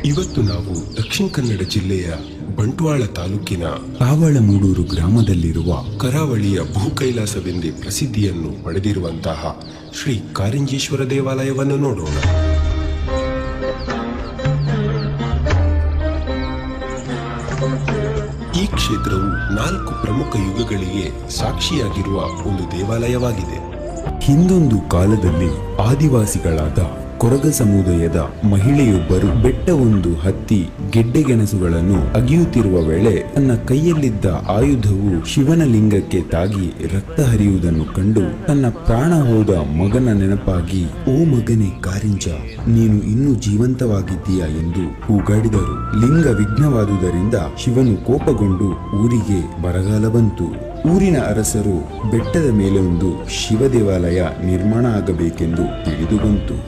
ಇವತ್ತು ನಾವು ದಕ್ಷಿಣ ಕನ್ನಡ ಜಿಲ್ಲೆಯ ಬಂಟ್ವಾಳ ತಾಲೂಕಿನ ಕಾವಳಮೂಡೂರು ಗ್ರಾಮದಲ್ಲಿರುವ ಕರಾವಳಿಯ ಭೂಕೈಲಾಸವೆಂದೇ ಪ್ರಸಿದ್ಧಿಯನ್ನು ಪಡೆದಿರುವಂತಹ ಶ್ರೀ ಕಾರಿಂಜೇಶ್ವರ ದೇವಾಲಯವನ್ನು ನೋಡೋಣ. ಈ ಕ್ಷೇತ್ರವು 4 ಪ್ರಮುಖ ಯುಗಗಳಿಗೆ ಸಾಕ್ಷಿಯಾಗಿರುವ ಒಂದು ದೇವಾಲಯವಾಗಿದೆ. ಹಿಂದೊಂದು ಕಾಲದಲ್ಲಿ ಆದಿವಾಸಿಗಳಾದ ಕೊರಗ ಸಮುದಾಯದ ಮಹಿಳೆಯೊಬ್ಬರು ಬೆಟ್ಟವೊಂದು ಹತ್ತಿ ಗೆಡ್ಡೆಗೆಣಸುಗಳನ್ನು ಅಗಿಯುತ್ತಿರುವ ವೇಳೆ ತನ್ನ ಕೈಯಲ್ಲಿದ್ದ ಆಯುಧವು ಶಿವನ ಲಿಂಗಕ್ಕೆ ತಾಗಿ ರಕ್ತ ಹರಿಯುವುದನ್ನು ಕಂಡು ತನ್ನ ಪ್ರಾಣ ಹೋದ ಮಗನ ನೆನಪಾಗಿ, ಓ ಮಗನೇ ಕಾರಿಂಜ, ನೀನು ಇನ್ನೂ ಜೀವಂತವಾಗಿದ್ದೀಯಾ ಎಂದು ಕೂಗಾಡಿದರು. ಲಿಂಗ ವಿಘ್ನವಾದುದರಿಂದ ಶಿವನು ಕೋಪಗೊಂಡು ಊರಿಗೆ ಬರಗಾಲ ಬಂತು. ಊರಿನ ಅರಸರು ಬೆಟ್ಟದ ಮೇಲೆ ಒಂದು ಶಿವ ದೇವಾಲಯ ನಿರ್ಮಾಣ ಆಗಬೇಕೆಂದು ತಿಳಿದು ಬಂತು.